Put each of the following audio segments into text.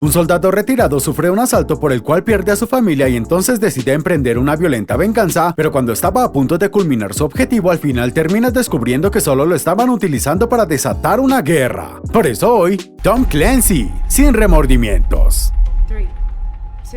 Un soldado retirado sufre un asalto por el cual pierde a su familia y entonces decide emprender una violenta venganza, pero cuando estaba a punto de culminar su objetivo, al final termina descubriendo que solo lo estaban utilizando para desatar una guerra. Por eso hoy, Tom Clancy, sin remordimientos.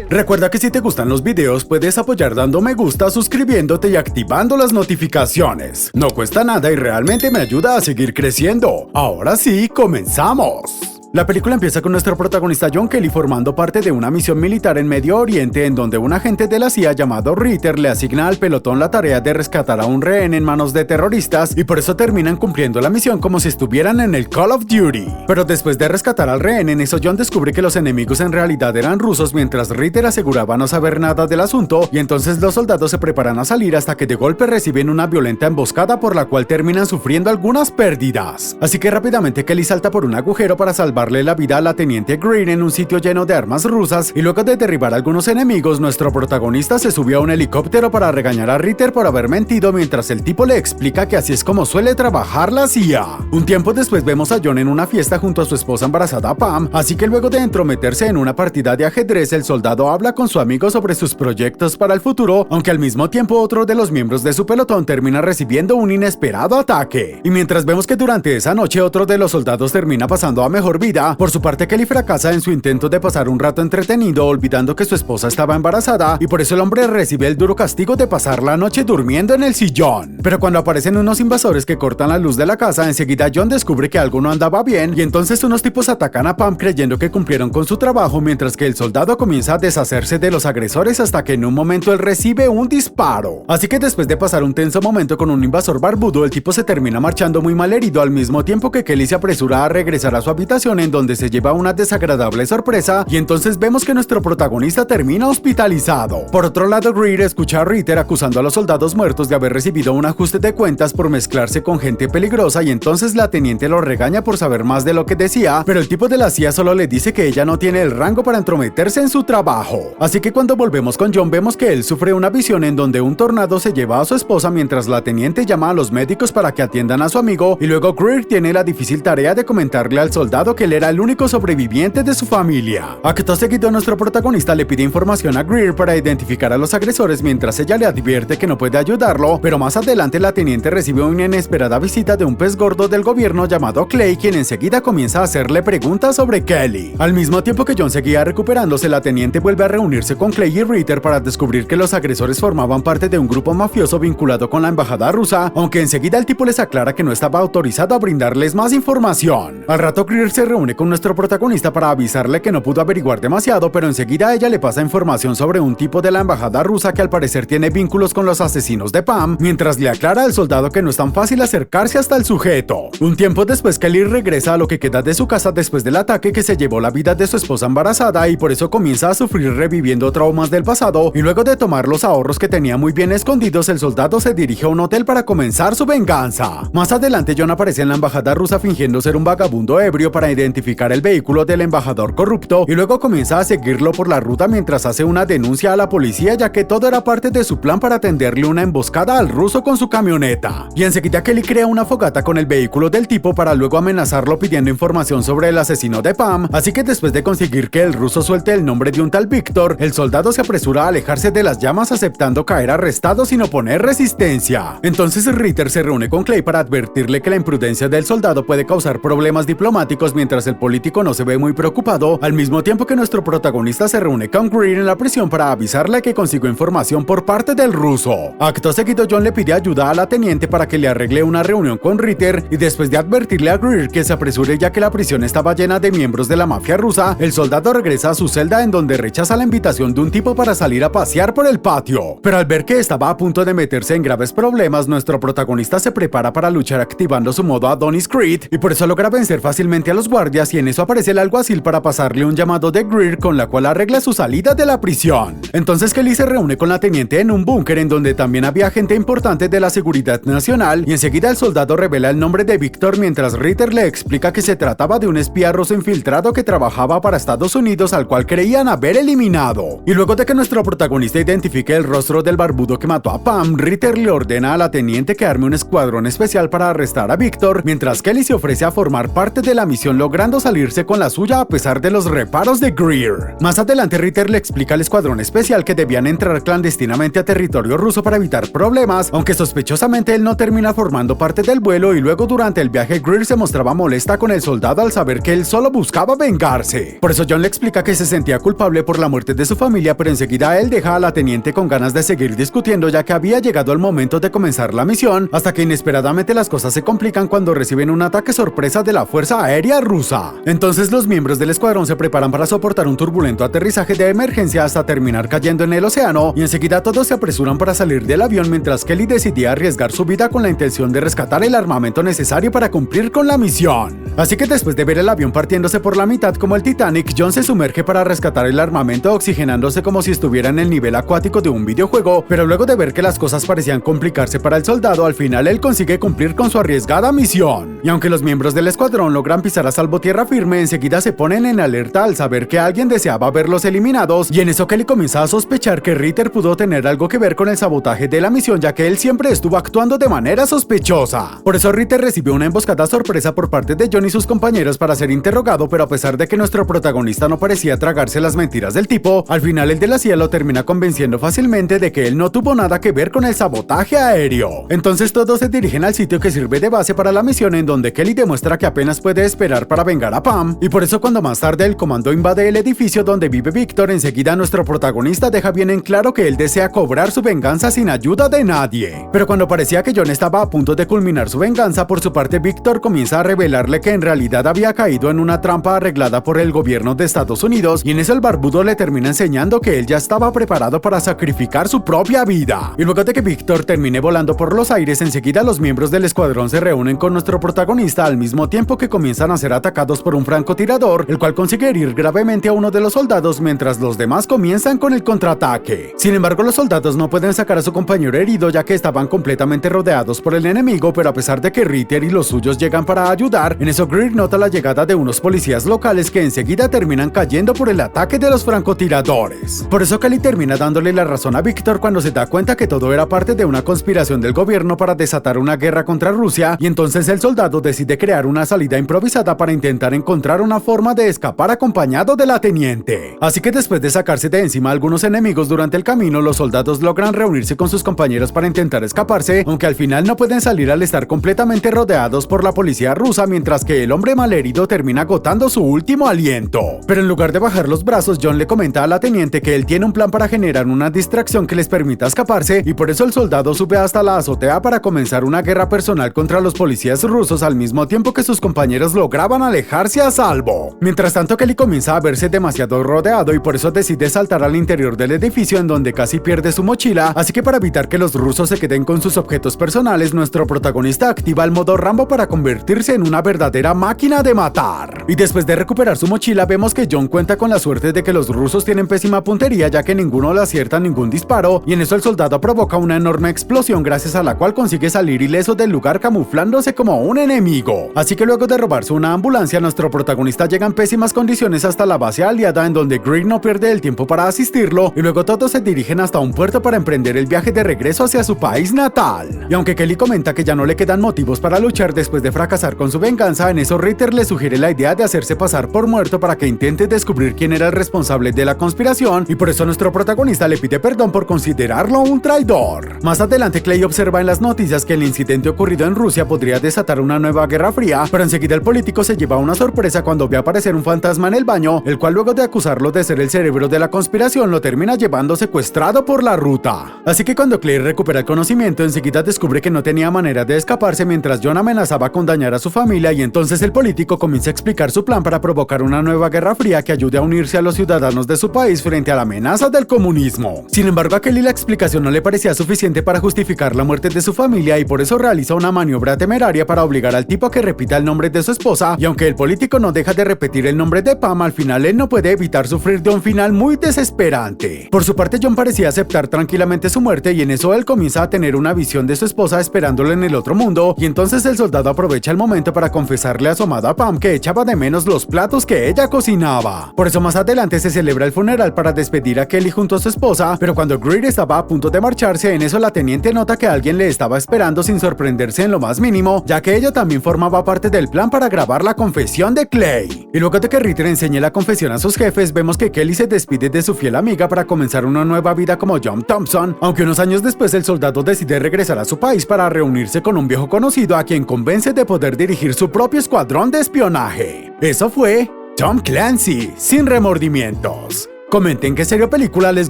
Recuerda que si te gustan los videos puedes apoyar dando me gusta, suscribiéndote y activando las notificaciones. No cuesta nada y realmente me ayuda a seguir creciendo. Ahora sí, comenzamos. La película empieza con nuestro protagonista John Kelly formando parte de una misión militar en Medio Oriente en donde un agente de la CIA llamado Ritter le asigna al pelotón la tarea de rescatar a un rehén en manos de terroristas y por eso terminan cumpliendo la misión como si estuvieran en el Call of Duty. Pero después de rescatar al rehén, en eso John descubre que los enemigos en realidad eran rusos mientras Ritter aseguraba no saber nada del asunto y entonces los soldados se preparan a salir hasta que de golpe reciben una violenta emboscada por la cual terminan sufriendo algunas pérdidas. Así que rápidamente Kelly salta por un agujero para salvarle la vida a la teniente Green en un sitio lleno de armas rusas y luego de derribar a algunos enemigos, nuestro protagonista se subió a un helicóptero para regañar a Ritter por haber mentido mientras el tipo le explica que así es como suele trabajar la CIA. Un tiempo después vemos a John en una fiesta junto a su esposa embarazada Pam, así que luego de entrometerse en una partida de ajedrez, el soldado habla con su amigo sobre sus proyectos para el futuro, aunque al mismo tiempo otro de los miembros de su pelotón termina recibiendo un inesperado ataque. Y mientras vemos que durante esa noche otro de los soldados termina pasando a mejor vida, por su parte Kelly fracasa en su intento de pasar un rato entretenido olvidando que su esposa estaba embarazada y por eso el hombre recibe el duro castigo de pasar la noche durmiendo en el sillón. Pero cuando aparecen unos invasores que cortan la luz de la casa, enseguida John descubre que algo no andaba bien y entonces unos tipos atacan a Pam creyendo que cumplieron con su trabajo mientras que el soldado comienza a deshacerse de los agresores hasta que en un momento él recibe un disparo. Así que después de pasar un tenso momento con un invasor barbudo, el tipo se termina marchando muy mal herido al mismo tiempo que Kelly se apresura a regresar a su habitación en donde se lleva una desagradable sorpresa y entonces vemos que nuestro protagonista termina hospitalizado. Por otro lado, Greer escucha a Ritter acusando a los soldados muertos de haber recibido un ajuste de cuentas por mezclarse con gente peligrosa y entonces la teniente lo regaña por saber más de lo que decía, pero el tipo de la CIA solo le dice que ella no tiene el rango para entrometerse en su trabajo. Así que cuando volvemos con John vemos que él sufre una visión en donde un tornado se lleva a su esposa mientras la teniente llama a los médicos para que atiendan a su amigo y luego Greer tiene la difícil tarea de comentarle al soldado que él era el único sobreviviente de su familia. Acto seguido, nuestro protagonista le pide información a Greer para identificar a los agresores mientras ella le advierte que no puede ayudarlo, pero más adelante la teniente recibe una inesperada visita de un pez gordo del gobierno llamado Clay, quien enseguida comienza a hacerle preguntas sobre Kelly. Al mismo tiempo que John seguía recuperándose, la teniente vuelve a reunirse con Clay y Ritter para descubrir que los agresores formaban parte de un grupo mafioso vinculado con la embajada rusa, aunque enseguida el tipo les aclara que no estaba autorizado a brindarles más información. Al rato Greer se reúne con nuestro protagonista para avisarle que no pudo averiguar demasiado, pero enseguida ella le pasa información sobre un tipo de la embajada rusa que al parecer tiene vínculos con los asesinos de Pam, mientras le aclara al soldado que no es tan fácil acercarse hasta el sujeto. Un tiempo después, Kelly regresa a lo que queda de su casa después del ataque que se llevó la vida de su esposa embarazada y por eso comienza a sufrir reviviendo traumas del pasado y luego de tomar los ahorros que tenía muy bien escondidos, el soldado se dirige a un hotel para comenzar su venganza. Más adelante, John aparece en la embajada rusa fingiendo ser un vagabundo ebrio para identificar el vehículo del embajador corrupto y luego comienza a seguirlo por la ruta mientras hace una denuncia a la policía, ya que todo era parte de su plan para tenderle una emboscada al ruso con su camioneta. Y enseguida Kelly crea una fogata con el vehículo del tipo para luego amenazarlo pidiendo información sobre el asesino de Pam, así que después de conseguir que el ruso suelte el nombre de un tal Víctor, el soldado se apresura a alejarse de las llamas aceptando caer arrestado sin oponer resistencia. Entonces Ritter se reúne con Clay para advertirle que la imprudencia del soldado puede causar problemas diplomáticos mientras el político no se ve muy preocupado, al mismo tiempo que nuestro protagonista se reúne con Greer en la prisión para avisarle que consiguió información por parte del ruso. Acto seguido, John le pide ayuda a la teniente para que le arregle una reunión con Ritter y después de advertirle a Greer que se apresure ya que la prisión estaba llena de miembros de la mafia rusa, el soldado regresa a su celda en donde rechaza la invitación de un tipo para salir a pasear por el patio. Pero al ver que estaba a punto de meterse en graves problemas, nuestro protagonista se prepara para luchar activando su modo Adonis Creed y por eso logra vencer fácilmente a los guardias y en eso aparece el alguacil para pasarle un llamado de Greer con la cual arregla su salida de la prisión. Entonces Kelly se reúne con la teniente en un búnker en donde también había gente importante de la seguridad nacional y enseguida el soldado revela el nombre de Víctor mientras Ritter le explica que se trataba de un espía ruso infiltrado que trabajaba para Estados Unidos al cual creían haber eliminado. Y luego de que nuestro protagonista identifique el rostro del barbudo que mató a Pam, Ritter le ordena a la teniente que arme un escuadrón especial para arrestar a Víctor, mientras Kelly se ofrece a formar parte de la misión logrando logrando salirse con la suya a pesar de los reparos de Greer. Más adelante Ritter le explica al escuadrón especial que debían entrar clandestinamente a territorio ruso para evitar problemas, aunque sospechosamente él no termina formando parte del vuelo, y luego durante el viaje Greer se mostraba molesta con el soldado al saber que él solo buscaba vengarse. Por eso John le explica que se sentía culpable por la muerte de su familia, pero enseguida él deja a la teniente con ganas de seguir discutiendo, ya que había llegado el momento de comenzar la misión, hasta que inesperadamente las cosas se complican cuando reciben un ataque sorpresa de la Fuerza Aérea Rusa. Entonces los miembros del escuadrón se preparan para soportar un turbulento aterrizaje de emergencia hasta terminar cayendo en el océano, y enseguida todos se apresuran para salir del avión, mientras Kelly decidía arriesgar su vida con la intención de rescatar el armamento necesario para cumplir con la misión. Así que después de ver el avión partiéndose por la mitad como el Titanic, John se sumerge para rescatar el armamento, oxigenándose como si estuviera en el nivel acuático de un videojuego, pero luego de ver que las cosas parecían complicarse para el soldado, al final él consigue cumplir con su arriesgada misión. Y aunque los miembros del escuadrón logran pisar a salvo tierra firme, enseguida se ponen en alerta al saber que alguien deseaba verlos eliminados, y en eso Kelly comienza a sospechar que Ritter pudo tener algo que ver con el sabotaje de la misión, ya que él siempre estuvo actuando de manera sospechosa. Por eso Ritter recibió una emboscada sorpresa por parte de John y sus compañeros para ser interrogado, pero a pesar de que nuestro protagonista no parecía tragarse las mentiras del tipo, al final el de la CIA lo termina convenciendo fácilmente de que él no tuvo nada que ver con el sabotaje aéreo. Entonces todos se dirigen al sitio que sirve de base para la misión, en donde Kelly demuestra que apenas puede esperar para vengar a Pam, y por eso cuando más tarde el comando invade el edificio donde vive Victor, enseguida nuestro protagonista deja bien en claro que él desea cobrar su venganza sin ayuda de nadie. Pero cuando parecía que John estaba a punto de culminar su venganza, por su parte Victor comienza a revelarle que en realidad había caído en una trampa arreglada por el gobierno de Estados Unidos, y en eso el barbudo le termina enseñando que él ya estaba preparado para sacrificar su propia vida. Y luego de que Victor termine volando por los aires, enseguida los miembros del escuadrón se reúnen con nuestro protagonista al mismo tiempo que comienzan a ser atacados por un francotirador, el cual consigue herir gravemente a uno de los soldados mientras los demás comienzan con el contraataque. Sin embargo, los soldados no pueden sacar a su compañero herido, ya que estaban completamente rodeados por el enemigo, pero a pesar de que Ritter y los suyos llegan para ayudar, en eso Greer nota la llegada de unos policías locales que enseguida terminan cayendo por el ataque de los francotiradores. Por eso Kelly termina dándole la razón a Victor cuando se da cuenta que todo era parte de una conspiración del gobierno para desatar una guerra contra Rusia, y entonces el soldado decide crear una salida improvisada para intentar encontrar una forma de escapar acompañado de la teniente. Así que después de sacarse de encima a algunos enemigos durante el camino, los soldados logran reunirse con sus compañeros para intentar escaparse, aunque al final no pueden salir al estar completamente rodeados por la policía rusa, mientras que el hombre malherido termina agotando su último aliento. Pero en lugar de bajar los brazos, John le comenta a la teniente que él tiene un plan para generar una distracción que les permita escaparse, y por eso el soldado sube hasta la azotea para comenzar una guerra personal contra los policías rusos al mismo tiempo que sus compañeros lograban alejarse a salvo. Mientras tanto, Kelly comienza a verse demasiado rodeado y por eso decide saltar al interior del edificio, en donde casi pierde su mochila, así que para evitar que los rusos se queden con sus objetos personales, nuestro protagonista activa el modo Rambo para convertirse en una verdadera máquina de matar. Y después de recuperar su mochila, vemos que John cuenta con la suerte de que los rusos tienen pésima puntería, ya que ninguno le acierta ningún disparo, y en eso el soldado provoca una enorme explosión, gracias a la cual consigue salir ileso del lugar camuflándose como un enemigo. Así que luego de robarse una ambulancia, nuestro protagonista llega en pésimas condiciones hasta la base aliada, en donde Greer no pierde el tiempo para asistirlo, y luego todos se dirigen hasta un puerto para emprender el viaje de regreso hacia su país natal. Y aunque Kelly comenta que ya no le quedan motivos para luchar después de fracasar con su venganza, en eso Ritter le sugiere la idea de hacerse pasar por muerto para que intente descubrir quién era el responsable de la conspiración, y por eso nuestro protagonista le pide perdón por considerarlo un traidor. Más adelante, Clay observa en las noticias que el incidente ocurrido en Rusia podría desatar una nueva guerra fría, pero enseguida el político se lleva una sorpresa cuando ve aparecer un fantasma en el baño, el cual luego de acusarlo de ser el cerebro de la conspiración lo termina llevando secuestrado por la ruta. Así que cuando Clay recupera el conocimiento, enseguida descubre que no tenía manera de escaparse mientras John amenazaba con dañar a su familia, y entonces el político comienza a explicar su plan para provocar una nueva guerra fría que ayude a unirse a los ciudadanos de su país frente a la amenaza del comunismo. Sin embargo, a Kelly la explicación no le parecía suficiente para justificar la muerte de su familia, y por eso realiza una maniobra temeraria para obligar al tipo a que repita el nombre de su esposa, y aunque el político no deja de repetir el nombre de Pam, al final él no puede evitar sufrir de un final muy desesperante. Por su parte, John parecía aceptar tranquilamente su muerte, y en eso él comienza a tener una visión de su esposa esperándolo en el otro mundo, y entonces el soldado aprovecha el momento para confesarle a su amada Pam que echaba de menos los platos que ella cocinaba. Por eso más adelante se celebra el funeral para despedir a Kelly junto a su esposa, pero cuando Greer estaba a punto de marcharse, en eso la teniente nota que alguien le estaba esperando sin sorprenderse en lo más mínimo, ya que ella también formaba parte del plan para grabar la confesión de Clay. Y luego de que Ritter enseñe la confesión a sus jefes, vemos que Kelly se despide de su fiel amiga para comenzar una nueva vida como John Thompson, aunque unos años después el soldado decide regresar a su país para reunirse con un viejo conocido a quien convence de poder dirigir su propio escuadrón de espionaje. Eso fue Tom Clancy, sin remordimientos. Comenten qué serie o película les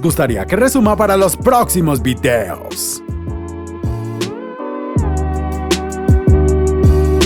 gustaría que resuma para los próximos videos.